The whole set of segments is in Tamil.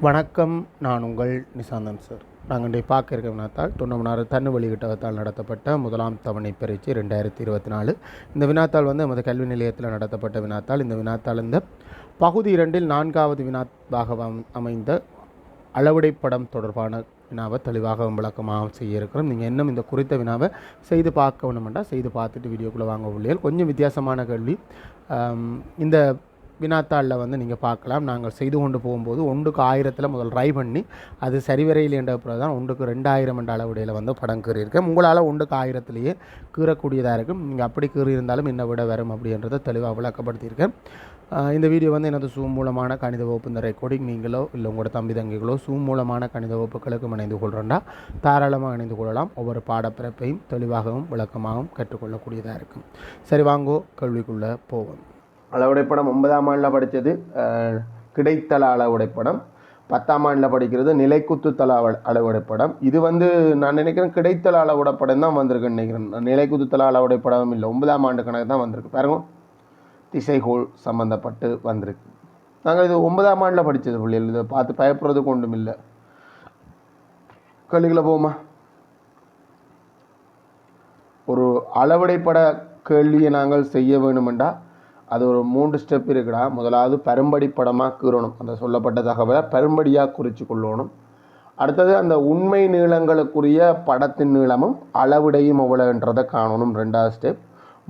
வணக்கம், நான் உங்கள் நிசாந்தன் சார். நாங்கள் இன்றைய பார்க்க இருக்க வினாத்தாள் 96 தன்னு வெளியிட்டகத்தால் நடத்தப்பட்ட முதலாம் தவணை பரீட்சை 2024. இந்த வினாத்தாள் நமது கல்வி நிலையத்தில் நடத்தப்பட்ட வினாத்தாள். இந்த வினாத்தாள் பகுதி 2இல் 4வது வினாவாக அமைந்த அளவுடை படம் தொடர்பான வினாவை தெளிவாக விளக்கமாக செய்ய இருக்கிறோம். நீங்கள் இன்னும் இந்த குறித்த வினாவை செய்து பார்க்க வேணுமெண்டா செய்து பார்த்துட்டு வீடியோக்குள்ளே வாங்க உள்ளீர்கள். கொஞ்சம் வித்தியாசமான கேள்வி. இந்த வினாத்தாளில் நீங்கள் பார்க்கலாம். நாங்கள் செய்து கொண்டு போகும்போது 1க்கு 1000 முதல் ட்ரை பண்ணி அது சரிவரையில் என்ற பிறகு தான் 1க்கு 2000 என்ற அளவுடையில் படம் கீறியிருக்கேன். உங்களால் 1க்கு 1000 கீறக்கூடியதாக இருக்கும். நீங்கள் அப்படி கீறியிருந்தாலும் என்ன விட வரும் அப்படின்றத தெளிவாக விளக்கப்படுத்தியிருக்கேன். இந்த வீடியோ எனது சூம் மூலமான கணித வகுப்பு இந்த ரெக்கார்டிங் நீங்களோ இல்லை உங்களோட தம்பி தங்கிகளோ சூம் மூலமான கணித வகுப்புகளுக்கும் இணைந்து கொள்கிறோன்னா தாராளமாக இணைந்து கொள்ளலாம். ஒவ்வொரு பாடப்பிறப்பையும் தெளிவாகவும் விளக்கமாகவும் கற்றுக்கொள்ளக்கூடியதாக இருக்கும். சரி, வாங்கோ கேள்விக்குள்ளே போவோம். அளவுடைப்படம் 9ஆம் ஆண்டில் படித்தது கிடைத்தள அளவுடைப்படம். 10ஆம் ஆண்டில் படிக்கிறது நிலைக்குத்துத்தள அளவுடைப்படம். இது நான் நினைக்கிறேன் கிடைத்தள அளவுடைப்படம் தான் வந்திருக்குன்னு நினைக்கிறேன். நிலைக்குத்துத்தள அளவுடைப்படம் இல்லை, 9ஆம் ஆண்டு கணக்கு தான் வந்திருக்கு. பாருங்க, திசைகோள் சம்மந்தப்பட்டு வந்திருக்கு. நாங்கள் இது 9ஆம் ஆண்டில் படித்தது பிள்ளைகள். இதை பார்த்து பயப்படுறதுக்கு ஒன்றும் இல்லை. கேள்விகளை போமா. ஒரு அளவுடைப்பட கேள்வியை நாங்கள் செய்ய வேணுமெண்டா அது ஒரு 3 ஸ்டெப் இருக்குடா. முதலாவது பெரும்படி படமாக கீறணும். அந்த சொல்லப்பட்ட தகவலை பெரும்படியாக குறித்து கொள்ளணும். அடுத்தது அந்த உண்மை நீளங்களுக்குரிய படத்தின் நீளமும் அளவுடையும் எவ்வளோன்றதை காணணும். 2வது ஸ்டெப்.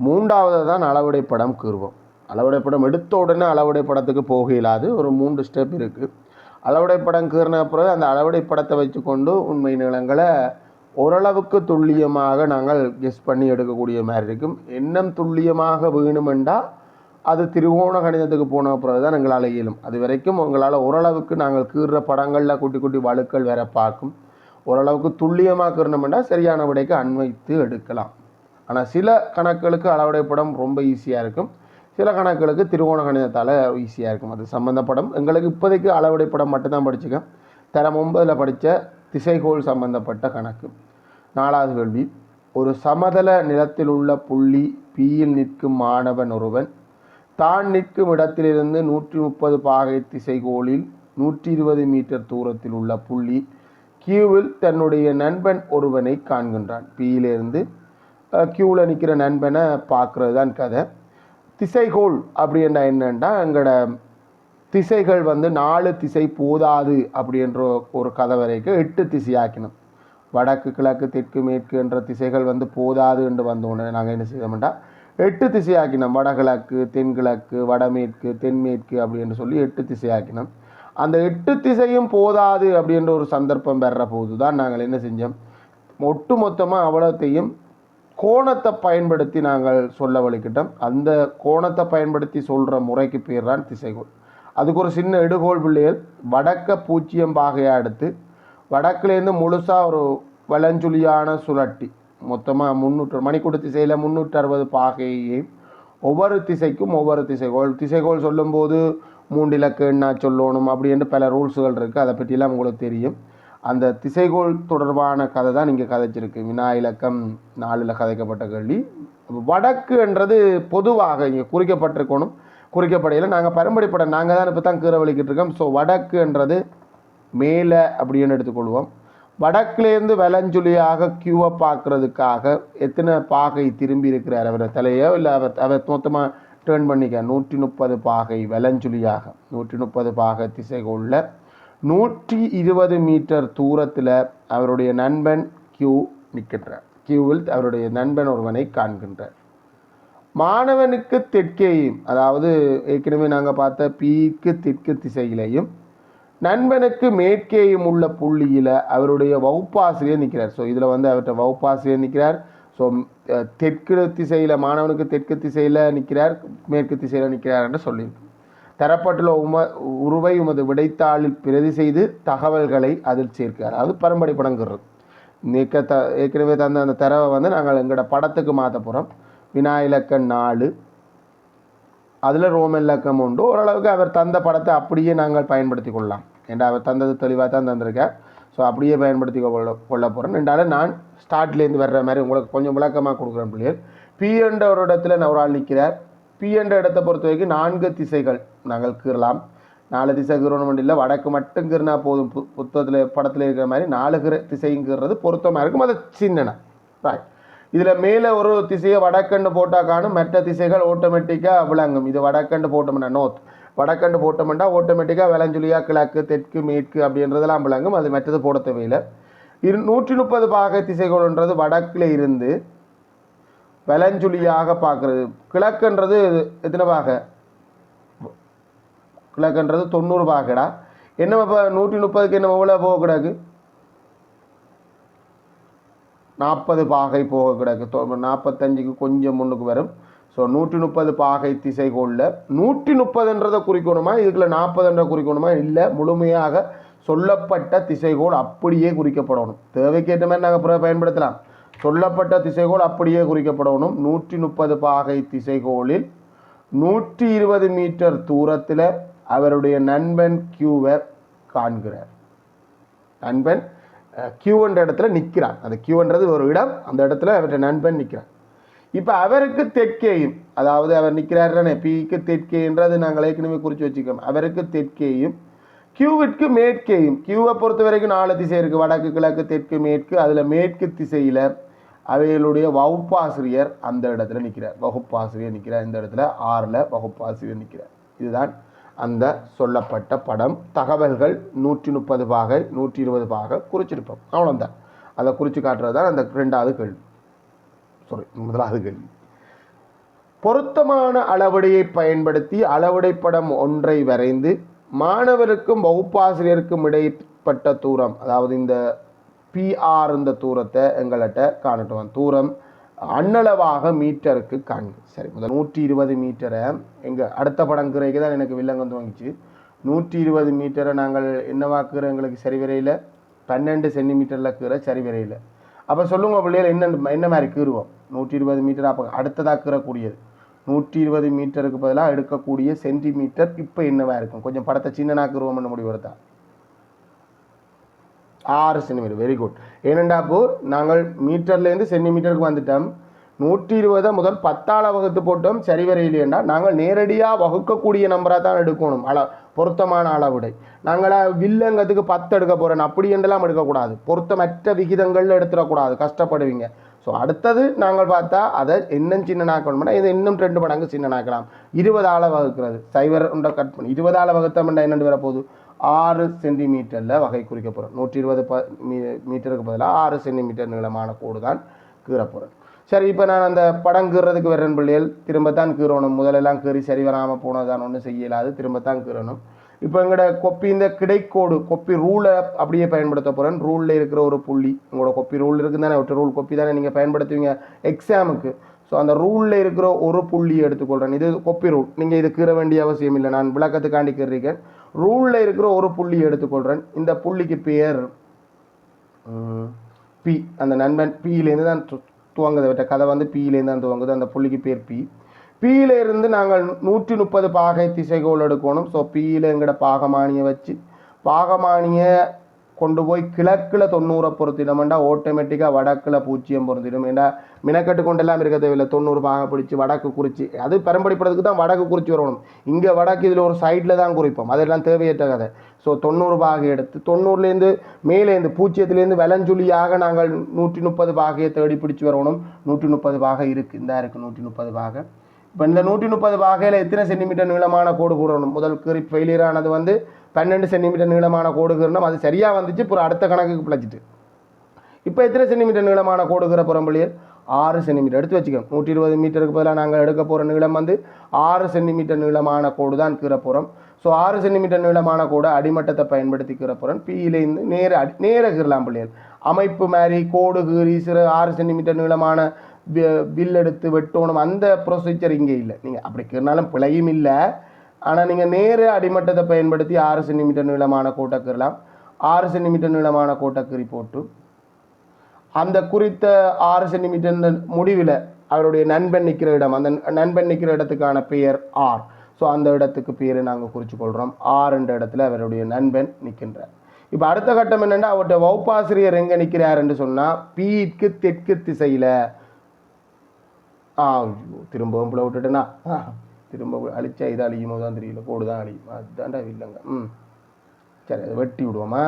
3வது தான் அளவுடை படம் கீறுவோம். அளவுடை படம் எடுத்த உடனே அளவுடை படத்துக்கு போக இயலாது. ஒரு 3 ஸ்டெப் இருக்குது. அளவுடை படம் கீறின பிறகு அந்த அளவுடை படத்தை வச்சுக்கொண்டு உண்மை நீளங்களை ஓரளவுக்கு துல்லியமாக நாங்கள் கெஸ் பண்ணி எடுக்கக்கூடிய மாதிரி இருக்கும். இன்னும் துல்லியமாக வேணுமெண்டா அது திரிகோண கணிதத்துக்கு போன பிறகு தான் எங்களால் இயலும். அது வரைக்கும் உங்களால் ஓரளவுக்கு நாங்கள் கீறுற படங்களில் குட்டி குட்டி வழுக்கள் வேற பார்க்கும். ஓரளவுக்கு துல்லியமாக கீறணுமெண்டா சரியான விடைக்கு அன்வைத்து எடுக்கலாம். ஆனால் சில கணக்குகளுக்கு அளவுடை படம் ரொம்ப ஈஸியாக இருக்கும். சில கணக்குகளுக்கு திரிகோண கணிதத்தால் ஈஸியாக இருக்கும். அது சம்மந்தப்படம் எங்களுக்கு இப்போதைக்கு அளவுடை படம் மட்டும்தான் படிச்சுக்கேன். தரம் 9 படித்த திசைகோள் சம்பந்தப்பட்ட கணக்கு. 4வது கேள்வி. ஒரு சமதள நிலத்தில் உள்ள புள்ளி பியில் நிற்கும் மாணவன் ஒருவன் தான் நிற்கும் இடத்திலிருந்து 130 பாகை திசைகோளில் 120 மீட்டர் தூரத்தில் உள்ள புள்ளி கியூவில் தன்னுடைய நண்பன் ஒருவனை காண்கின்றான். பியிலிருந்து கியூவில் நிற்கிற நண்பனை பார்க்குறது தான் கதை. திசைகோள் அப்படின்னா என்னென்னா எங்களோட திசைகள் 4 திசை போதாது அப்படின்ற ஒரு கதை வரைக்கும் 8 திசையாக்கணும். வடக்கு கிழக்கு தெற்கு மேற்கு என்ற திசைகள் போதாது என்று வந்தோடனே நாங்கள் என்ன செய்தோம்னா 8 திசையாக்கினோம். வடகிழக்கு தென்கிழக்கு வடமேற்கு தென்மேற்கு அப்படின்னு சொல்லி 8 திசையாக்கினோம். அந்த 8 திசையும் போதாது அப்படின்ற ஒரு சந்தர்ப்பம் பெற போது தான் நாங்கள் என்ன செஞ்சோம், ஒட்டு மொத்தமாக அவ்வளோத்தையும் கோணத்தை பயன்படுத்தி நாங்கள் சொல்ல வலிக்கிட்டோம். அந்த கோணத்தை பயன்படுத்தி சொல்கிற முறைக்கு பேர் தான் திசைகோள். அதுக்கு ஒரு சின்ன எடுகோள் பிள்ளைகள். வடக்க 0 பாகையாக எடுத்து வடக்குலேருந்து முழுசாக ஒரு வலஞ்சுழியான சுழட்டி மொத்தமாக 300 மணிக்கூட்டு திசையில் 360 பாகையை ஒவ்வொரு திசைக்கும் ஒவ்வொரு திசைகோள் சொல்லும்போது 3 இலக்கு என்ன சொல்லணும் அப்படின்னு பல ரூல்ஸுகள் இருக்குது. அதை பற்றியெல்லாம் உங்களுக்கு தெரியும். அந்த திசைகோள் தொடர்பான கதை தான் இங்கே கதைச்சிருக்கு. வினா இலக்கம் 4ல் கதைக்கப்பட்ட கேள்வி. வடக்கு என்றது பொதுவாக இங்கே குறிக்கப்பட்டிருக்கணும். குறிக்கப்படையில் நாங்கள் பரம்பரைப்படம் நாங்கள் தான் இப்போ தான் கீரை வலிக்கிட்டு இருக்கோம். ஸோ வடக்கு என்றது மேலே அப்படின்னு எடுத்துக்கொள்வோம். வடக்குலேருந்து வலஞ்சுழியாக கியூவை பார்க்குறதுக்காக எத்தனை பாகை திரும்பி இருக்கிறார் அவரை தலையோ இல்லை அவர் மொத்தமாக டேர்ன் பண்ணிக்க 130 பாகை வலஞ்சுழியாக 130 பாகை திசைகோளில் 120 மீட்டர் தூரத்தில் அவருடைய நண்பன் கியூ நிற்கின்றார். கியூவில் அவருடைய நண்பன் ஒருவனை காண்கின்றார். மாணவனுக்கு தெற்கேயும், அதாவது ஏற்கனவே நாங்கள் பார்த்த பிக்கு தெற்கு திசையிலையும் நண்பனுக்கு மேற்கேயும் உள்ள புள்ளியில் அவருடைய வகுப்பாசிரியர் நிற்கிறார். ஸோ இதில் அவர்கிட்ட வகுப்பாசிரியர் நிற்கிறார். ஸோ தெற்கு திசையில் மாணவனுக்கு தெற்கு திசையில் நிற்கிறார், மேற்கு திசையில் நிற்கிறார் என்று சொல்லியிருக்கு. தரப்பட்டுள்ள உருவை உமது விடைத்தாளில் பிரதி செய்து தகவல்களை அதில் சேர்க்கிறார். அதாவது பரம்பரை படங்கிறது ஏற்கனவே தந்த அந்த தரவை நாங்கள் எங்களோட படத்துக்கு மாற்ற போகிறோம். வினா இலக்கம் 4 அதில் ரோமன் இலக்கம் உண்டு. ஓரளவுக்கு அவர் தந்த படத்தை அப்படியே நாங்கள் பயன்படுத்தி கொள்ளலாம். ஏன்னா அவர் தந்தது தெளிவாக தான் தந்திருக்கார். ஸோ அப்படியே பயன்படுத்தி கொள்ள போகிறேன். ரெண்டாலும் நான் ஸ்டார்ட்லேருந்து வர்ற மாதிரி உங்களுக்கு கொஞ்சம் விளக்கமாக கொடுக்குறேன் பிள்ளைகள். பி என்ற ஒரு இடத்துல ஒரு ஆள் நிற்கிறார். பி என்ற இடத்தை பொறுத்த வரைக்கும் 4 திசைகள் நாங்கள் கீறலாம். 4 திசை கீறணும் இல்லை, வடக்கு மட்டும் கீறினா போதும். புத்தகத்தில் படத்தில் இருக்கிற மாதிரி 4 திசையும் கீறது பொருத்தமாக இருக்கும். அதை சின்னனா ரைட். இதில் மேலே ஒரு திசையை வடக்கண்டு போட்டால் காணும், மற்ற திசைகள் ஆட்டோமேட்டிக்காக விளங்கும். இது வடக்கண்டு போட்டோம்னா நோர்த், வடக்கண்டு போட்டோம்னா ஆட்டோமேட்டிக்காக விளஞ்சுலியாக கிழக்கு தெற்கு மேற்கு அப்படின்றதெல்லாம் விளங்கும். அது மற்றது போட தேவையில்லை. 130 பாகை திசைகள்ன்றது வடக்கில் இருந்து விளஞ்சுலியாக பார்க்குறது. கிழக்குன்றது எத்தனை பாகை? கிழக்குன்றது 90 பாகடா. என்ன இப்போ 130க்கு என்ன எவ்வளோ போக கிடக்கு? 40 பாகை போக கிடக்கு. 45க்கு கொஞ்சம் முன்னுக்கு வரும். ஸோ 130 பாகை திசைகோளில் 130ன்றதை குறிக்கணுமா, இதுக்குள்ள 40 குறிக்கணுமா? இல்லை, முழுமையாக சொல்லப்பட்ட திசைகோள் அப்படியே குறிக்கப்படணும். தேவைக்கேற்ற மாதிரி நாங்கள் பிறகு பயன்படுத்தலாம். சொல்லப்பட்ட திசைகோள் அப்படியே குறிக்கப்படணும். 130 பாகை திசைகோளில் 120 மீட்டர் தூரத்தில் அவருடைய நண்பன் கியூவை காண்கிறார். நண்பன் கியூன்ற இடத்துல நிற்கிறான். அந்த கியூன்றது ஒரு இடம், அந்த இடத்துல அவருடைய நண்பன் நிற்கிறான். இப்போ அவருக்கு தெற்கேயும், அதாவது அவர் நிற்கிறாருன்னு பிக்கு தெற்கேன்றது நாங்கள் ஏற்கனவே குறித்து வச்சுக்கோம். அவருக்கு தெற்கேயும் கியூவிற்கு மேற்கேயும். கியூவை பொறுத்த வரைக்கும் 4 திசை இருக்குது, வடக்கு கிழக்கு தெற்கு மேற்கு. அதில் மேற்கு திசையில் அவைகளுடைய வகுப்பாசிரியர் அந்த இடத்துல நிற்கிறார். வகுப்பாசிரியர் நிற்கிறார் இந்த இடத்துல. 6ல் வகுப்பாசிரியர் நிற்கிறார். இதுதான் அந்த சொல்லப்பட்ட படம். தகவல்கள் 130 பாகை 120 பாகை குறிச்சிருப்போம். அவ்வளோதான். அதை குறித்து காட்டுறது தான் அந்த 2வது கேள்வி. முதலாவது கேள்வி. பொருத்தமான அளவடையை பயன்படுத்தி அளவடை படம் ஒன்றை வரைந்து மாணவருக்கும் வகுப்பாசிரியருக்கும் இடைப்பட்ட தூரம், அதாவது இந்த PR இந்த தூரத்தை எங்கள்கிட்ட காணட்டுவோம். தூரம் அண்ணளவாக மீட்டருக்கு காண்க. சரி, முதல் 120 மீட்டரை எங்கள் அடுத்த படம் கீரைக்கு தான் எனக்கு வில்லங்கம் துவங்கிச்சு. 120 மீட்டரை நாங்கள் என்னவாக்குற எங்களுக்கு சரி வரையில் 12 சென்டிமீட்டரில் கீரை சரி வரையில். அப்போ சொல்லுங்கள் பிள்ளைகள், என்ன மாதிரி கீறுவோம்? 120 மீட்டர் அப்போ அடுத்ததாக கீறக்கூடியது 120 மீட்டருக்கு பதிலாக எடுக்கக்கூடிய சென்டிமீட்டர் இப்போ என்னவாக இருக்கும்? கொஞ்சம் படத்தை சின்னனாக்குருவோம்னு முடிவு வருதா? 6 சென்டிமீட்டர். Very good. ஏனென்றாப்போ நாங்கள் மீட்டர்லேருந்து சென்டிமீட்டருக்கு வந்துட்டோம். 120 முதல் 10ஆல் வகுத்து போட்டோம் சரி வரையிலேண்டா நாங்கள் நேரடியாக வகுக்கக்கூடிய நம்பராக தான் எடுக்கணும். பொருத்தமான அளவுடை. நாங்கள் வில்லங்கத்துக்கு 10 எடுக்க போகிறேன் அப்படி என்றெல்லாம் எடுக்கக்கூடாது. பொருத்தமற்ற விகிதங்கள் எடுத்துடக்கூடாது, கஷ்டப்படுவீங்க. ஸோ அடுத்தது நாங்கள் பார்த்தா அதை இன்னும் சின்னனாக்கணும்னா இது இன்னும் 2 மடங்கு சின்னனாக்கலாம். 20ஆல் வகுக்கிறது. சைவர் உண்டை கட் பண்ணி 20ஆல் வகுத்தோம்னா என்னென்னு வரப்போகுது? 6 சென்டிமீட்டரில் வகை குறிக்க போகிறோம். 120 மீட்டருக்கு பதிலாக 6 சென்டிமீட்டர் நீளமான கோடு தான் கீற போகிறேன். சரி, இப்போ நான் அந்த படம் கீறதுக்கு வரேன் பிள்ளைகள். திரும்பத்தான் கீறணும். முதலெல்லாம் கீறி சரி வராமல் போனதான் ஒன்றும் செய்யலாது, திரும்பத்தான் கீறணும். இப்போ எங்களோட கொப்பி இந்த கிடைக்கோடு கொப்பி ரூலை அப்படியே பயன்படுத்த போகிறேன். ரூலில் இருக்கிற ஒரு புள்ளி, உங்களோட கொப்பி ரூல் இருக்குது தானே, ஒரு ரூல் கொப்பி தானே நீங்கள் பயன்படுத்துவீங்க எக்ஸாமுக்கு. ஸோ அந்த ரூலில் இருக்கிற ஒரு புள்ளியை எடுத்துக்கொள்கிறேன். இது கொப்பி ரூல், நீங்கள் இது கீற வேண்டிய அவசியம் இல்லை, நான் விளக்கத்துக்காண்டி கீறிருக்கேன். ரூலில் இருக்கிற ஒரு புள்ளியை எடுத்துக்கொள்கிறேன். இந்த புள்ளிக்கு பேர் பி. அந்த நண்பன் பியிலேருந்து தான் துவங்குது. விட்ட கதை வந்து பியிலேருந்து தான் துவங்குது. அந்த புள்ளிக்கு பேர் பி. பியிலிருந்து நாங்கள் 130 பாகை திசைகோள் எடுக்கணும். ஸோ பியில் எங்கட பாகமானியை வச்சு பாகமானியை கொண்டு போய் கிழக்கில் 90 பொருத்திடமெண்டா ஆட்டோமேட்டிக்காக வடக்கில் 0 பொருத்திடும். ஏன்னா மினக்கட்டு கொண்டெல்லாம் இருக்க தேவையில்லை. 90 பாகை பிடிச்சி வடக்கு குறிச்சி, அது பெரும்படிப்படுறதுக்கு தான் வடக்கு குறிச்சி வரணும். இங்கே வடக்கு இதில் ஒரு சைடில் தான் குறிப்போம், அதெல்லாம் தேவையற்ற கதை. ஸோ 90 பாகை எடுத்து 90லேருந்து மேலேருந்து 0லேருந்து விலஞ்சுலியாக நாங்கள் 130 பாகையை தேடி பிடிச்சி வரணும். 130 பாகை இருக்குது, இந்த இருக்குது 130 பாகை. இப்போ இந்த 130 பாகையில் எத்தனை சென்டிமீட்டர் நீளமான கோடு கூடணும்? முதல் கீறி ஃபெயிலியர் ஆனது வந்து 12 சென்டிமீட்டர் நீளமான கோடு கீறணும். அது சரியாக வந்துச்சு. இப்போ அடுத்த கணக்குக்கு பிழைச்சிட்டு இப்போ எத்தனை சென்டிமீட்டர் நீளமான கோடு கீற புறம்புலியல் 6 சென்டிமீட்டர் எடுத்து வச்சுக்கோம். 120 மீட்டருக்கு பதிலாக நாங்கள் எடுக்க போகிற நீளம் வந்து 6 சென்டிமீட்டர் நீளமான கோடு தான் கீற போகிறோம். ஸோ 6 சென்டிமீட்டர் நீளமான கோடு அடிமட்டத்தை பயன்படுத்தி கீற போகிறோம். பியிலேருந்து நேர கீறலாம் பிள்ளைகள். அமைப்பு மாதிரி கோடு கீறி 6 சென்டிமீட்டர் நீளமான வில் எடுத்து வெட்டணும், அந்த ப்ரொசீஜர் இங்கே இல்லை. நீங்கள் அப்படி கீறினாலும் பிழையும் இல்லை. ஆனால் நீங்கள் நேர அடிமட்டத்தை பயன்படுத்தி 6 சென்டிமீட்டர் நீளமான கோட்டை கீறலாம். 6 சென்டிமீட்டர் நீளமான கோட்டை கீறி போட்டு அந்த குறித்த 6 சென்டிமீட்டர் முடிவில் அவருடைய நண்பன் நிற்கிற இடம், அந்த நண்பன் நிற்கிற இடத்துக்கான பெயர் ஆர். ஸோ அந்த இடத்துக்கு பேரை நாங்கள் குறித்து கொள்கிறோம். ஆறுன்ற இடத்துல அவருடைய நண்பன் நிற்கின்றார். இப்போ அடுத்த கட்டம் என்னென்னா, அவருடைய வகுப்பாசிரியர் எங்கே நிற்கிறாருன்னு சொன்னால் பிக்கு தெற்கு திசையில். திரும்பவும் பிள்ளை விட்டுட்டுனா திரும்ப அழிச்சா இது அழியுமோ தான் தெரியல, கோடு தான் அழியும், அதுதான்டா இல்லைங்க. சரி, அதை வெட்டி விடுவோமா.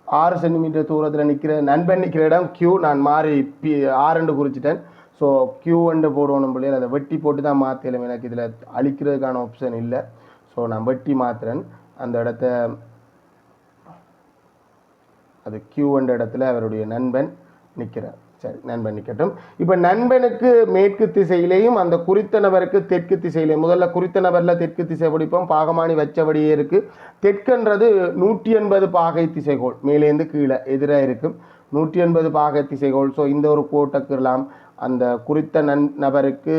6 சென்டிமீட்டர் தூரத்தில் நிற்கிற நண்பன் நிற்கிற இடம் Q. நான் மாறி R குறிச்சிட்டேன். ஸோ Q போடணும் பிள்ளைகள். அதை வெட்டி போட்டு தான் மாற்றலாம். எனக்கு இதில் அழிக்கிறதுக்கான ஆப்ஷன் இல்லை. ஸோ நான் வெட்டி மாற்றுறேன் அந்த இடத்த. அது Q இடத்துல அவருடைய நண்பன் நிற்கிறார். சரி, நண்பன் நிற்கட்டும். இப்போ நண்பனுக்கு மேற்கு திசையிலேயும் அந்த குறித்த நபருக்கு தெற்கு திசையிலேயும், முதல்ல குறித்த நபரில் தெற்கு திசை பிடிப்போம். பாகமானி வச்சபடியே இருக்குது. தெற்குன்றது 180 பாகை திசைகோள், மேலேருந்து கீழே எதிராக இருக்கும் 180 பாகை திசைகோள். ஸோ இந்த ஒரு கோட்டக்கிடலாம். அந்த குறித்த நபருக்கு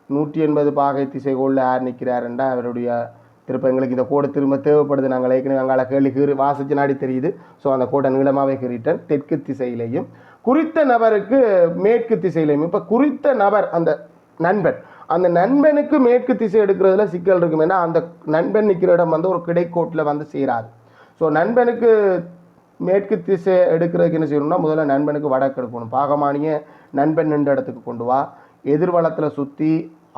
180 பாகை திசைகோளில் யார் நிற்கிறாருண்டா அவருடைய திருப்ப எங்களுக்கு இந்த கோடை திரும்ப தேவைப்படுது. நாங்கள் ஏற்கனவே அங்கால கேள்வி வாசிச்சு நாடி தெரியுது. ஸோ அந்த கோட்டை நீளமாகவே கீறிட்டேன். தெற்கு திசையிலையும் குறித்த நபருக்கு மேற்கு திசையிலையும். இப்போ குறித்த நபர் அந்த நண்பன், அந்த நண்பனுக்கு மேற்கு திசை எடுக்கிறதுல சிக்கல் இருக்கும். ஏன்னா அந்த நண்பன் நிற்கிற இடம் வந்து ஒரு கிடைக்கோட்டில் வந்து சேராது. ஸோ நண்பனுக்கு மேற்கு திசை எடுக்கிறதுக்கு என்ன செய்யணும்னா முதல்ல நண்பனுக்கு வடக்கு எடுக்கணும். பாகமானிய நண்பன் நின்ற இடத்துக்கு கொண்டு வா, எதிர்வளத்தில் சுற்றி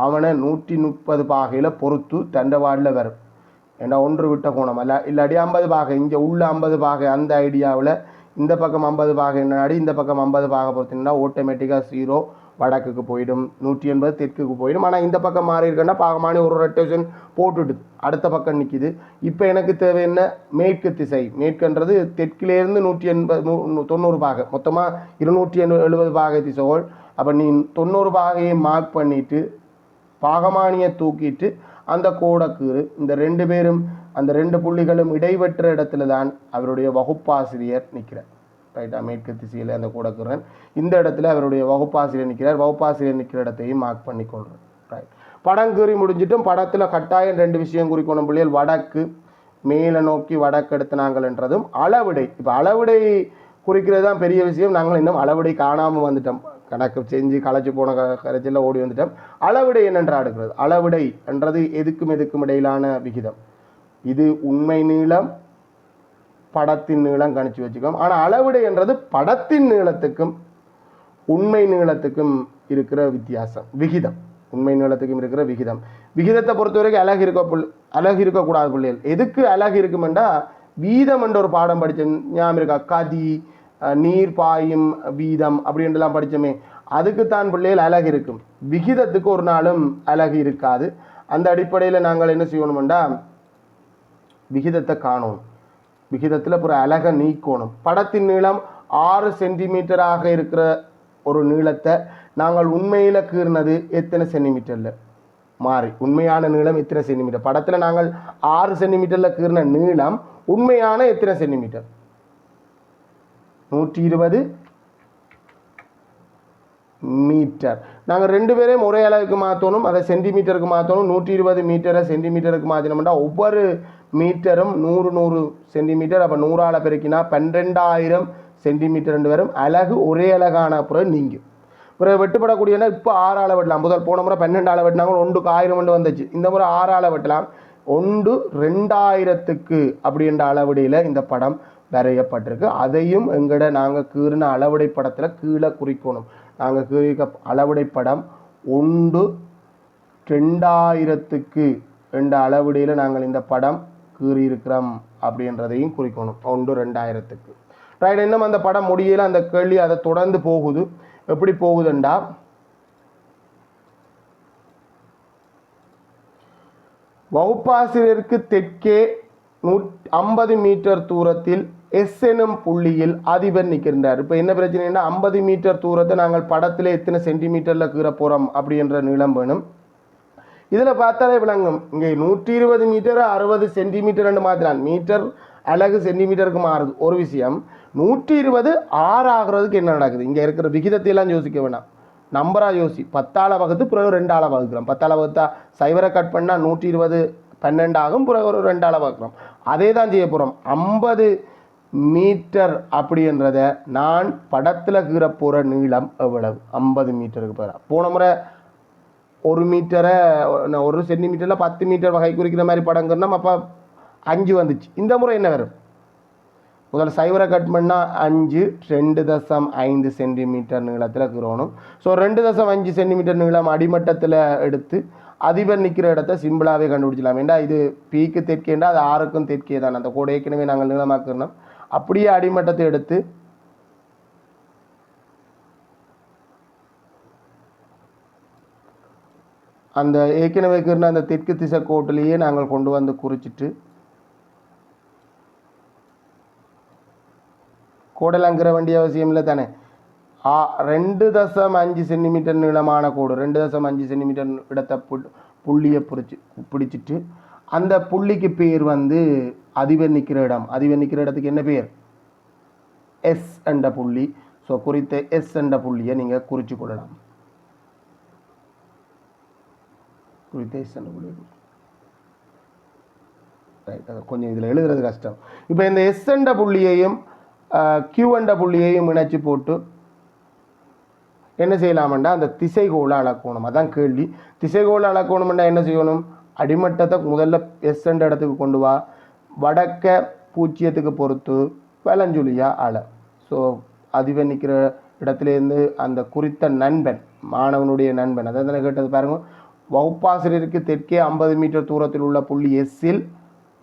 அவனை 130 பாகையில் பொறுத்து தண்டவாடில் வரும். ஏன்னா ஒன்று விட்ட கோணம் அல்ல, இல்லாட்டி 50 பாகை இங்கே உள்ள 50 பாகை அந்த ஐடியாவில் இந்த பக்கம் 50 பாகை என்னாடி இந்த பக்கம் 50 பாகை பொறுத்தினா ஆட்டோமேட்டிக்காக 0 வடக்குக்கு போயிடும், 180 தெற்குக்கு போயிடும். ஆனால் இந்த பக்கம் மாறி இருக்குன்னா பாகமானி ஒரு ரொட்டேஷன் போட்டுட்டு அடுத்த பக்கம் நிற்கிது. இப்போ எனக்கு தேவை என்ன, மேற்கு திசை. மேற்குன்றது தெற்கிலேருந்து 190 பாகை, மொத்தமாக 270 பாகை திசைகோள். அப்போ நீ 90 பாகையை மார்க் பண்ணிவிட்டு பாகமானியை தூக்கிட்டு அந்த கோடக்கூறு இந்த 2 பேரும் அந்த 2 புள்ளிகளும் இடைவெற்ற இடத்துல தான் அவருடைய வகுப்பாசிரியர் நிற்கிறார். ரைட்டா, மேற்கு திசையில் அந்த கோடக்கூறன் இந்த இடத்துல அவருடைய வகுப்பாசிரியர் நிற்கிறார். வகுப்பாசிரியர் நிற்கிற இடத்தையும் மார்க் பண்ணி கொள்கிறேன். ரைட், படம் குறி முடிஞ்சிட்டும். படத்தில் கட்டாயம் 2 விஷயம் குறிக்கணும் பிள்ளைகள். வடக்கு, மேலே நோக்கி வடக்கு எடுத்தினாங்கன்றதும் அளவிடை. இப்போ அளவிடை குறிக்கிறது தான் பெரிய விஷயம். நாங்கள் இன்னும் அளவிடை காணாமல் வந்துட்டோம். கணக்கு செஞ்சு களைச்சி போன கரைச்சலில் ஓடி வந்துட்டோம். அளவிடை என்னென்றா எடுக்கிறது. அளவிடை என்றது எதுக்கும் இடையிலான விகிதம். இது உண்மை நீளம், படத்தின் நீளம் கணிச்சு வச்சுக்கோம். ஆனால் அளவிடை என்றது படத்தின் நீளத்துக்கும் உண்மை நீளத்துக்கும் இருக்கிற வித்தியாசம், விகிதம். உண்மை நீளத்துக்கும் இருக்கிற விகிதம். விகிதத்தை பொறுத்த வரைக்கும் அழகு இருக்கக்கூடாது பிள்ளைகள். எதுக்கு அழகு இருக்குமெண்டா, வீதம் என்ற ஒரு பாடம் படித்தேன் ஞாபகம் இருக்கா? கதி, நீர் பாயும் வீதம் அப்படின்றலாம் படித்தோமே, அதுக்குத்தான் பிள்ளைகள் அழகு இருக்கும். விகிதத்துக்கு ஒரு நாளும் அழகு இருக்காது. அந்த அடிப்படையில் நாங்கள் என்ன செய்யணும்டா, விகிதத்தை காணணும். விகிதத்தில் அப்புறம் அழகை நீக்கணும். படத்தின் நீளம் 6 சென்டிமீட்டராக இருக்கிற ஒரு நீளத்தை நாங்கள் உண்மையில் கீறினது எத்தனை சென்டிமீட்டரில் மாறி, உண்மையான நீளம் எத்தனை சென்டிமீட்டர். படத்தில் நாங்கள் 6 சென்டிமீட்டரில் கீறின நீளம் உண்மையான எத்தனை சென்டிமீட்டர்? 120 மீட்டர். நாங்கள் 2 பேரையும் ஒரே அளவுக்கு மாற்றணும், அதை சென்டிமீட்டருக்கு மாற்றணும். 120 மீட்டரை சென்டிமீட்டருக்கு மாற்றினோம்னா ஒவ்வொரு மீட்டரும் 100 சென்டிமீட்டர். அப்போ 100ஆல் பெருக்கினா 12,000 சென்டிமீட்டர் ரெண்டு பேரும். அழகு ஒரே அழகான அப்புறம் நீங்கள் பிறகு வெட்டுப்படக்கூடியனா இப்போ 6ஆல் வெட்டலாம். முதல் போன முறை 12ஆல் வெட்டினாங்க, 1க்கு 1000 வந்துச்சு. இந்த முறை 6ஆல் வெட்டலாம். 1 2000க்கு அப்படின்ற அளவடியில் இந்த படம் வரையப்பட்டிருக்கு. அதையும் எங்கட நாங்கள் கீறின அளவடை படத்தில் கீழே குறிக்கணும். நாங்கள் கீழிக்க அளவடை படம் 1 2000க்கு என்ற அளவடியில் நாங்கள் இந்த படம் கீறியிருக்கிறோம் அப்படின்றதையும் குறிக்கணும். 1 2000க்கு. ரைட், இன்னும் அந்த படம் முடியல. அந்த கேள்வி அதை தொடர்ந்து போகுது. எப்படி போகுதுண்டா, வகுப்பாசிரியருக்கு தெற்கே 50 மீட்டர் தூரத்தில் எஸ் எனும் புள்ளியில் அதிபர் நிற்கின்றார். இப்போ என்ன பிரச்சனைன்னா, 50 மீட்டர் தூரத்தை நாங்கள் படத்தில் எத்தனை சென்டிமீட்டரில் கீற போகிறோம் அப்படின்ற நீளம் வேணும். இதில் பார்த்தாலே விளங்கும். இங்கே 120 மீட்டர் 60 சென்டிமீட்டர் மாத்திரான். மீட்டர் அழகு சென்டிமீட்டருக்கு மாறுது ஒரு விஷயம். 120 6 ஆகிறதுக்கு என்ன நடக்குது? இங்கே இருக்கிற விகிதத்தையெல்லாம் யோசிக்க வேணாம், நம்பராக யோசி. 10ஆல் வகுத்து பிறகு 2ஆல் வகுக்கிறோம். 10ஆல் வகுத்தா 0 கட் பண்ணால் 120 12 ஆகும். பிறகு ஒரு 2ஆல் வகுக்கிறோம். அதே தான் செய்ய போகிறோம். 50 மீட்டர் அப்படின்றத நான் படத்தில் கீற போகிற நீளம் எவ்வளவு? 50 மீட்டருக்கு போகிறேன். போன முறை 1 மீட்டரை 1 சென்டிமீட்டரில் 10 மீட்டர் வகை குறிக்கிற மாதிரி படங்கிறோம். அப்போ 5 வந்துச்சு. இந்த முறை என்ன வரும்? முதல் சைவரை கட் பண்ணால் 5.5 சென்டிமீட்டர் நீளத்தில் கீறணும். ஸோ 2.5 சென்டிமீட்டர் நீளம் அடிமட்டத்தில் எடுத்து அதிபர் நிற்கிற இடத்த சிம்பிளாகவே கண்டுபிடிச்சலாம். ஏண்டா இது பீக்கு தெற்கேண்டா அது 6க்கும் தெற்கே தான். அந்த கோடை ஏற்கனவே நாங்கள் நீளமாக்குறோம். அப்படியே அடிமட்டத்தை எடுத்து அந்த ஏற்கனவே இருக்கிற அந்த தெற்கு திசை கோட்டிலேயே நாங்கள் கொண்டு வந்து குறிச்சிட்டு கோடலாங்கிற வேண்டிய அவசியம் இல்லை தானே. 2.5 சென்டிமீட்டர் நீளமான கோடு 2.5 சென்டிமீட்டர் இடத்தை புள்ளியை பிடிச்சிட்டு அந்த புள்ளிக்கு பேர் வந்து அதிபர் நிற்கிற இடம். அதிபர் நிற்கிற இடத்துக்கு என்ன பேர்? எஸ் என்ற புள்ளி. ஸோ குறித்த எஸ் என்ற புள்ளியை நீங்கள் குறித்து கொள்ளலாம். குறித்த எஸ் என்ற புள்ளி ரைட். அது கொஞ்சம் இதில் எழுதுறது கஷ்டம். இப்போ இந்த எஸ் என்ற புள்ளியையும் கியூ என்ற புள்ளியையும் இணைச்சி போட்டு என்ன செய்யலாம்டா அந்த திசைகோளை அளக்கணும். அதான் கேள்வி. திசைகோளை அளக்கணும்னா என்ன செய்யணும்? அடிமட்டத்தை முதல்ல எஸ் என்ற இடத்துக்கு கொண்டு வா, வடக்க 0க்கு பொறுத்து வலஞ்சுழியா அள. ஸோ அதிபர் நிற்கிற இடத்துலேருந்து அந்த குறித்த நண்பன் மாணவனுடைய நண்பன் அதான் கேட்டது பாருங்க. வகுப்பாசிரியருக்கு தெற்கே 50 மீட்டர் தூரத்தில் உள்ள புள்ளி எஸ்ஸில்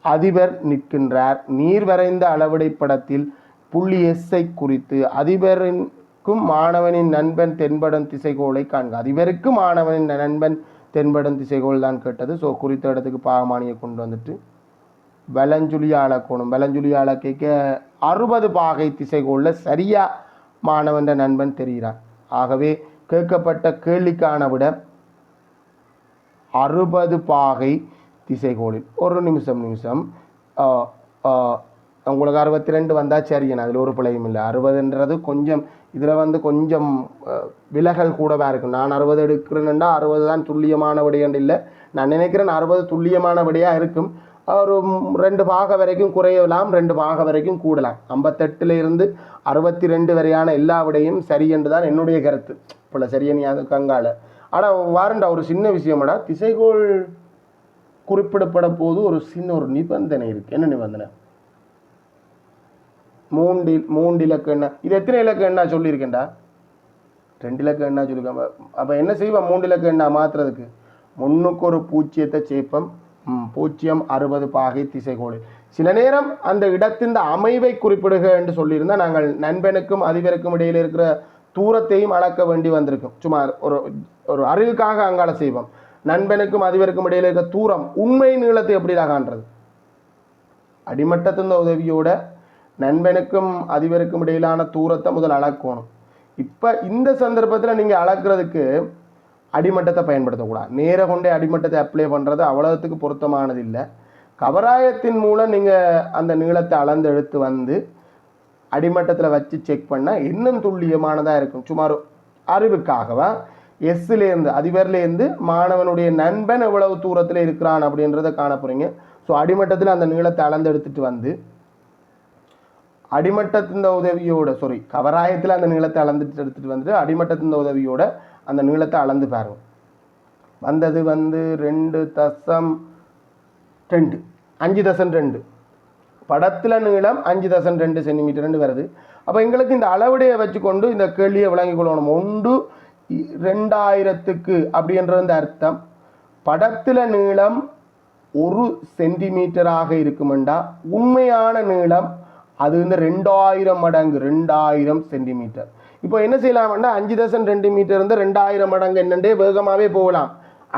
அதிபர் நிற்கின்றார். நீர் வரைந்த அளவடை படத்தில் புள்ளி எஸ்ஸை குறித்து அதிபருக்கும் மாணவனின் நண்பன் தென்படும் திசைகோளை காண்க. அதிபருக்கும் மாணவனின் நண்பன் தென்படும் திசைகோள் தான் கேட்டது. ஸோ குறித்த இடத்துக்கு பாகமானியை கொண்டு வந்துட்டு வலஞ்சுழியா அளக்கணும். வலஞ்சுழியா அளக்க 60 பாகை திசைகோளில் சரியா மாணவன் நண்பன் தெரிகிறார். ஆகவே கேட்கப்பட்ட கேள்விக்கான விட 60 பாகை திசைகோளில் ஒரு நிமிஷம் உங்களுக்கு 62 வந்தால் சரியான அதில் ஒரு பிழையும் இல்லை. 60ன்றது கொஞ்சம் இதில் வந்து கொஞ்சம் விலகல் கூடவா இருக்கும். நான் 60 எடுக்கிறேன்னா 60 தான் துல்லியமான விடையண்டு இல்லை. நான் நினைக்கிறேன் 60 துல்லியமான விடையாக இருக்கும். ஒரு 2 பாக வரைக்கும் குறையலாம், 2 பாக வரைக்கும் கூடலாம். 58 62 வரையான எல்லா விடையும் சரி என்று தான் என்னுடைய கருத்து. இப்போ சரியான அது கங்கால. ஆனால் வாரண்டா ஒரு சின்ன விஷயமாடா, திசைகோள் குறிப்பிடப்பட போது ஒரு சின்ன ஒரு நிபந்தனை இருக்குது. என்ன நிபந்தனை? 3 இலக்கு என்ன? இது எத்தனை இலக்கு என்ன சொல்லியிருக்கேன்டா? 2 இலக்கு என்ன சொல்லியிருக்கேன். அப்போ என்ன செய்வோம்? 3 இலக்கு என்ன மாற்றுறதுக்கு முன்னுக்கு ஒரு 0 சேர்ப்பம். 0 60 பாகை திசைகோளில். சில நேரம் அந்த இடத்தின் அமைவை குறிப்பிடுக என்று சொல்லியிருந்தால் நாங்கள் நண்பனுக்கும் அதிபருக்கும் இடையில் இருக்கிற தூரத்தையும் அளக்க வேண்டி வந்திருக்கும். சும்மா ஒரு அறிவுக்காக அங்கால செய்வோம். நண்பனுக்கும் அதிபருக்கும் இடையில் இருக்கிற தூரம் உண்மை நீளத்தை எப்படிதான் காண்றது? அடிமட்டத்தின் உதவியோட நண்பனுக்கும் அதிபருக்கும் இடையிலான தூரத்தை முதல் அளக்கணும். இப்போ இந்த சந்தர்ப்பத்தில் நீங்கள் அளக்கிறதுக்கு அடிமட்டத்தை பயன்படுத்தக்கூடாது. நேர கொண்டே அடிமட்டத்தை அப்ளை பண்ணுறது அவ்வளவுக்கு பொருத்தமானது இல்லை. கவராயத்தின் மூலம் நீங்கள் அந்த நீளத்தை அளந்து எடுத்து வந்து அடிமட்டத்தில் வச்சு செக் பண்ணால் இன்னும் துல்லியமானதாக இருக்கும். சுமார் அறிவுக்காகவா எஸ்லேருந்து அதிபர்லேருந்து மாணவனுடைய நண்பன் எவ்வளவு தூரத்தில் இருக்கிறான் அப்படின்றத காண போகிறீங்க. ஸோ அடிமட்டத்தில் அந்த நீளத்தை அளந்து எடுத்துகிட்டு வந்து அடிமட்டத்தின் உதவியோட கவராயத்தில் அந்த நீளத்தை அளந்துட்டு எடுத்துகிட்டு வந்துட்டு அடிமட்டத்தின் உதவியோட அந்த நீளத்தை அளந்து பாருங்க. வந்தது வந்து 2.2 5.2 படத்தில் நீளம் 5.2 சென்டிமீட்டர்னு வருது. அப்போ எங்களுக்கு இந்த அளவுடையை வச்சுக்கொண்டு இந்த கேள்வியை விளங்கிக் கொள்ளணும். 1/2000 அப்படின்றது அர்த்தம். படத்தில் நீளம் 1 சென்டிமீட்டராக இருக்குமெண்டா உண்மையான நீளம் அது வந்து 2000 மடங்கு 2000 சென்டிமீட்டர். இப்போ என்ன செய்யலாம்னா 5.2 மீட்டர் இருந்து 2000 மடங்கு என்னண்டே வேகமாகவே போகலாம்.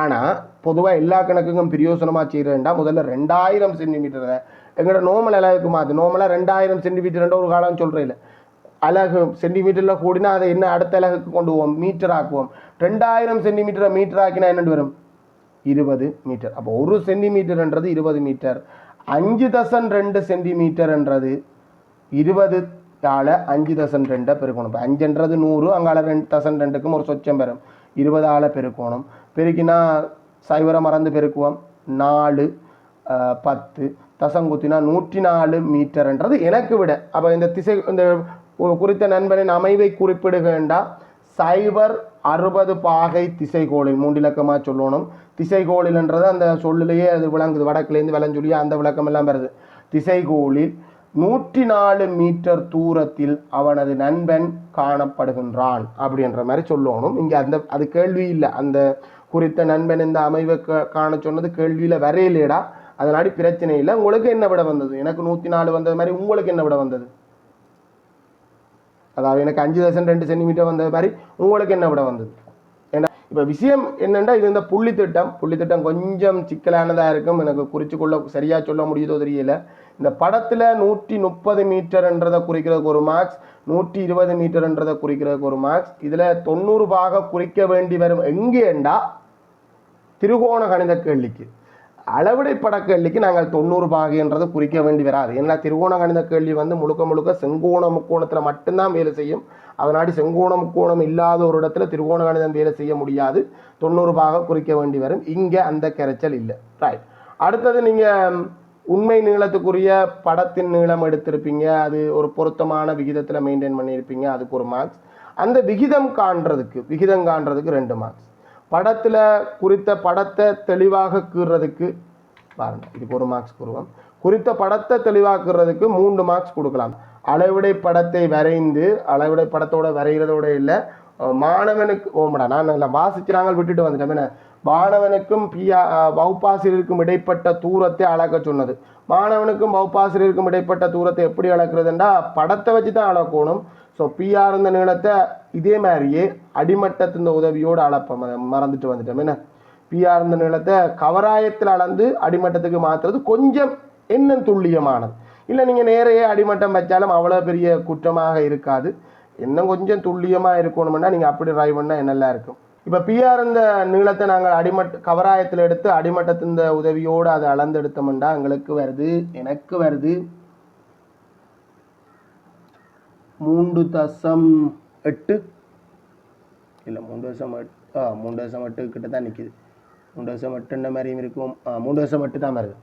ஆனால் பொதுவாக எல்லா கணக்குக்கும் பிரியோசனமாக செய்கிறேன்டா முதல்ல 2000 சென்டிமீட்டரை எங்களோட நோமல் அளவுக்கு மாற்று. நோமலாக 2000 சென்டிமீட்டர் ஒரு காலம் சொல்கிறேன். அலகு சென்டிமீட்டரில் கூடினா அதை என்ன அடுத்த அலகுக்கு கொண்டு போவோம், மீட்டர் ஆக்குவோம். 2000 சென்டிமீட்டரை மீட்டர் ஆக்கினா என்னென்று வரும்? 20 மீட்டர். அப்போ 1 சென்டிமீட்டர்ன்றது 20 மீட்டர். 5.2 சென்டிமீட்டர்ன்றது 20 5.2 பெருக்கணும். இப்போ 5ன்றது 100, அங்கால 2.2க்கும் ஒரு சொச்சம் பெறும். 20 பெருக்கணும். பெருக்கினா சைவரை மறந்து பெருக்குவோம். 4 10 தசங்குத்தினா 104 மீட்டர்ன்றது எனக்கு விட. அப்போ இந்த குறித்த நண்பனின் அமைவை குறிப்பிடுகின்றா 0.60 பாகை திசைகோளில் 3 இலக்கமாக சொல்லணும். திசைகோளில்ன்றது அந்த சொல்லிலேயே அது விளங்குது. வடக்குலேருந்து விளஞ்சொலியா அந்த விளக்கம் எல்லாம் வருது. திசைகோளில் 104 மீட்டர் தூரத்தில் அவனது நண்பன் காணப்படுகின்றான் அப்படின்ற மாதிரி சொல்லணும். இங்கே அது கேள்வி இல்லை. அந்த குறித்த நண்பன் இந்த அமைவை காண சொன்னது கேள்வியில் வரையிலேடா, அதனாடி பிரச்சனை இல்லை. உங்களுக்கு என்ன விட வந்தது? எனக்கு 104 வந்தது மாதிரி உங்களுக்கு என்ன விட வந்தது? அதாவது எனக்கு 5.2 சென்டிமீட்டர் வந்தது மாதிரி உங்களுக்கு என்ன விட வந்தது? ஏன்னா இப்போ விஷயம் என்னென்னா, இது இந்த புள்ளித்திட்டம் கொஞ்சம் சிக்கலானதாக இருக்கும். எனக்கு குறிச்சுக்கொள்ள சரியாக சொல்ல முடியுதோ தெரியல. இந்த படத்தில் 130 மீட்டர்ன்றதை குறிக்கிறதுக்கு ஒரு மார்க்ஸ், 120 மீட்டர்ன்றதை குறிக்கிறதுக்கு ஒரு மார்க்ஸ். இதில் 90 பாக குறிக்க வேண்டி வரும் எங்கேண்டா திருகோண கணித கேள்விக்கு. அளவிடை பட கேள்விக்கு நாங்கள் 90 பாகைன்றதை குறிக்க வேண்டி வராது. ஏன்னா திருகோண கணித கேள்வி வந்து முழுக்க செங்கோண முக்கோணத்தில் மட்டும்தான் வேலை செய்யும். அதனாடி செங்கோண முக்கோணம் இல்லாத ஒரு இடத்துல திருகோண கணிதம் வேலை செய்ய முடியாது. 90 பாக குறிக்க வேண்டி வரும். இங்கே அந்த கரைச்சல் இல்லை. ரைட். அடுத்தது நீங்கள் உண்மை நீளத்துக்குரிய படத்தின் நீளம் எடுத்திருப்பீங்க. அது ஒரு பொருத்தமான விகிதத்தில் மெயின்டைன் பண்ணியிருப்பீங்க. அதுக்கு ஒரு மார்க்ஸ். அந்த விகிதம் காண்றதுக்கு 2 மார்க்ஸ். படத்தில் குறித்த படத்தை தெளிவாக கீறதுக்கு பாருங்க, இதுக்கு ஒரு மார்க்ஸ் கூறுவோம். குறித்த படத்தை தெளிவாக்குறதுக்கு 3 மார்க்ஸ் கொடுக்கலாம். அளவிடை படத்தை வரைந்து, அளவிடை படத்தோட வரைகிறதோட இல்லை, மாணவனுக்கு நான் நல்லா வாசிச்சு விட்டுட்டு வந்துட்டோம். என்ன, மாணவனுக்கும் வகுப்பாசிரியருக்கும் இடைப்பட்ட தூரத்தை அளக்க சொன்னது. மாணவனுக்கும் வகுப்பாசிரியருக்கும் இடைப்பட்ட தூரத்தை எப்படி அளக்குறதுண்டா படத்தை வச்சு தான் அளக்கணும். ஸோ பிஆர் இந்த நீளத்தை இதே மாதிரியே அடிமட்டத்தின் உதவியோடு அளப்போம். மறந்துட்டு வந்துட்டோம். என்ன, பிஆர் இந்த நீளத்தை கவராயத்தில் அளந்து அடிமட்டத்துக்கு மாற்றுறது கொஞ்சம் இன்னும் துல்லியமானது. இல்லை நீங்கள் நேரையே அடிமட்டம் வச்சாலும் அவ்வளோ பெரிய குற்றமாக இருக்காது. இன்னும் கொஞ்சம் துல்லியமாக இருக்கணும்னா நீங்கள் அப்படி ட்ரை பண்ணால் நல்லா இருக்கும். இப்போ பிஆர் இந்த நீளத்தை நாங்கள் கவராயத்தில் எடுத்து அடிமட்டத்தின் உதவியோடு அதை அளந்து எடுத்தோம்னா எங்களுக்கு வருது, எனக்கு வருது 3.8 இல்லை 3.8 கிட்ட தான் நிற்கிது. 3.8 மாதிரியும் இருக்கும். 3.8 தான் வருது.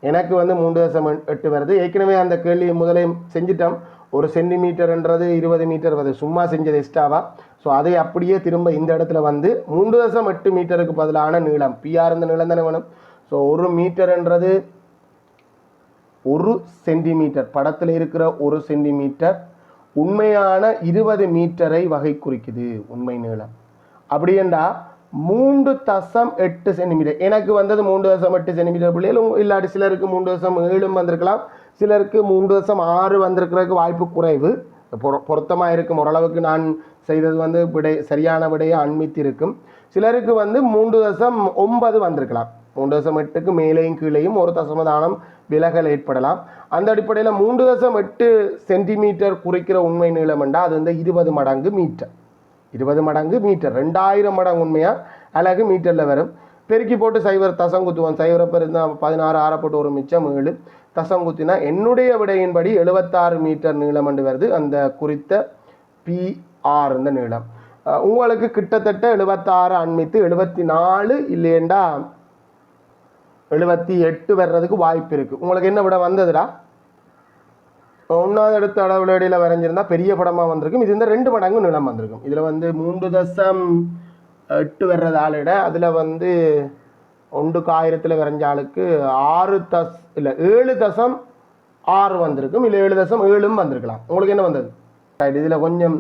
எனக்கு வந்து 3.8 வருது. ஏற்கனவே அந்த கேள்வி முதலே செஞ்சிட்டோம். 1 சென்டிமீட்டர்ன்றது 20 மீட்டர் வருது, சும்மா செஞ்சது எக்ஸ்ட்ராவா. ஸோ அதை அப்படியே திரும்ப இந்த இடத்துல வந்து 3.8 மீட்டருக்கு பதிலான நீளம், பிஆர் இந்த நீளம் தானே வேணும். ஸோ 1 மீட்டர்ன்றது 1 சென்டிமீட்டர், படத்தில் இருக்கிற 1 சென்டிமீட்டர் உண்மையான 20 மீட்டரை வகை குறிக்குது உண்மை நீளம். அப்படி என்றால் 3.8 சென்டிமீட்டர். எனக்கு வந்தது 3.8 சென்டிமீட்டர். பிள்ளைகள் இல்லாட்டி சிலருக்கு 3.7 வந்திருக்கலாம், சிலருக்கு 3.6 வந்திருக்கிறதுக்கு வாய்ப்பு குறைவு. பொருத்தமாக இருக்கும். ஓரளவுக்கு நான் செய்தது வந்து சரியான விடையை அண்மித்திருக்கும். சிலருக்கு வந்து 3.9 வந்திருக்கலாம். 3.8க்கு மேலேயும் கீழேயும் 1 தசமதானம் விலகல் ஏற்படலாம். அந்த அடிப்படையில் 3.8 சென்டிமீட்டர் குறிக்கிற உண்மை நீளம் என்றால் அது வந்து 20 மடங்கு மீட்டர். 20 மடங்கு மீட்டர், 2000 மடங்கு உண்மையாக அழகு மீட்டரில் வரும். பெருக்கி போட்டு 0 தசம் குத்துவோம். 0 பேர் இருந்தால் 16 ஆற போட்டு ஒரு மிச்சம் 7 தசம் குத்தினா என்னுடைய விடையின்படி 76 மீட்டர் நீளம் என்று வருது அந்த குறித்த பிஆர் இந்த நீளம். உங்களுக்கு கிட்டத்தட்ட 76 அண்மித்து 74 இல்லையண்டா 78 வர்றதுக்கு வாய்ப்பு இருக்குது. உங்களுக்கு என்ன விட வந்ததுடா? 1வது எடுத்த அளவுடையில் வரைஞ்சிருந்தா பெரிய படமாக வந்திருக்கும். இது இந்த 2 மடங்கு நிலம் வந்திருக்கும். இதில் வந்து 3.8 வர்றதாளிட அதில் வந்து 1/1000 வரைஞ்ச ஆளுக்கு 7.6 வந்திருக்கும். இல்லை 7.7 வந்திருக்கலாம். உங்களுக்கு என்ன வந்தது? இதில் கொஞ்சம்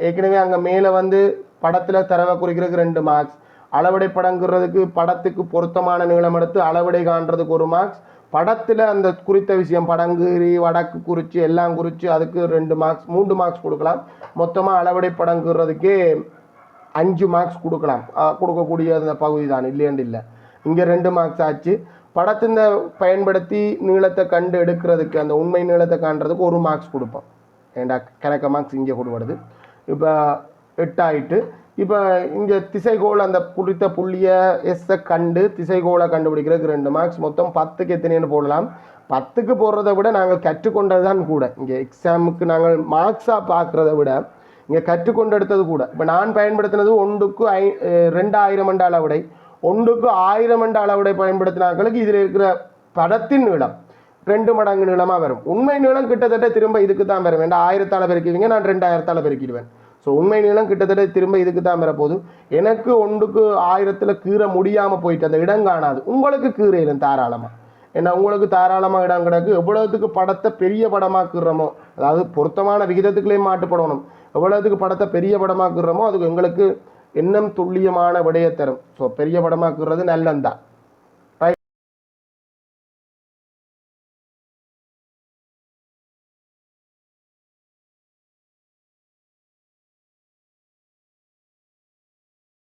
ஏற்கனவே அங்கே மேலே வந்து படத்தில் தரவை குறிக்கிறதுக்கு 2 மார்க்ஸ், அளவிடை படங்கிறதுக்கு படத்துக்கு பொருத்தமான நீளம் எடுத்து அளவிடை காண்றதுக்கு 1 மார்க்ஸ், படத்தில் அந்த குறித்த விஷயம் படங்குறி வடக்கு குறித்து எல்லாம் குறித்து அதுக்கு 2 மார்க்ஸ், 3 மார்க்ஸ் கொடுக்கலாம். மொத்தமாக அளவிடை படங்குறதுக்கே 5 மார்க்ஸ் கொடுக்கலாம். கொடுக்கக்கூடிய அந்த பகுதி தான், இல்லையண்டு இல்லை. இங்கே 2 மார்க்ஸ் ஆச்சு. படத்தின் பயன்படுத்தி நீளத்தை கண்டு எடுக்கிறதுக்கு அந்த உண்மை நீளத்தை காண்றதுக்கு 1 மார்க்ஸ் கொடுப்போம். ஏண்டா கணக்க மார்க்ஸ் இங்கே கொடுப்படுது. இப்போ 8 ஆகிட்டு. இப்போ இங்கே திசைகோள் அந்த குறித்த புள்ளியை எஸ்ஸை கண்டு திசைகோளை கண்டுபிடிக்கிறதுக்கு 2 மார்க்ஸ். மொத்தம் 10க்கு எத்தனைன்னு போடலாம். 10க்கு போடுறதை விட நாங்கள் கற்றுக்கொண்டது தான் கூட. இங்கே எக்ஸாமுக்கு நாங்கள் மார்க்ஸாக பார்க்குறத விட இங்கே கற்றுக்கொண்டு எடுத்தது கூட. இப்போ நான் பயன்படுத்தினது 1க்கு 2000 அளவுடை, 1க்கு 1000 அளவுடை பயன்படுத்தினாக்களுக்கு இதில் இருக்கிற படத்தின் நீளம் 2 மடங்கு நீளமாக வரும். உண்மை நீளம் கிட்டத்தட்ட திரும்ப இதுக்கு தான் வரும். வேண்டாம் 1000 பெருக்கிடுவீங்க, நான் 2000 பெருக்கிடுவேன். ஸோ உண்மை நீளம் கிட்டத்தட்ட திரும்ப இதுக்கு தான் வரப்போகுது. எனக்கு 1க்கு 1000 கீற முடியாமல் போயிட்டு அந்த இடம் காணாது. உங்களுக்கு கீரையிலும் தாராளமாக ஏன்னா உங்களுக்கு தாராளமாக இடம் கிடக்கு. எவ்வளவுக்கு படத்தை பெரிய படமாக்குறோமோ, அதாவது பொருத்தமான விகிதத்துக்குள்ளேயும் மாட்டுப்படணும், எவ்வளவுக்கு படத்தை பெரிய படமாக்குறோமோ அதுக்கு எங்களுக்கு இன்னும் துல்லியமான விடையை தரும். ஸோ பெரிய படமாக்குறது நல்லந்தான்.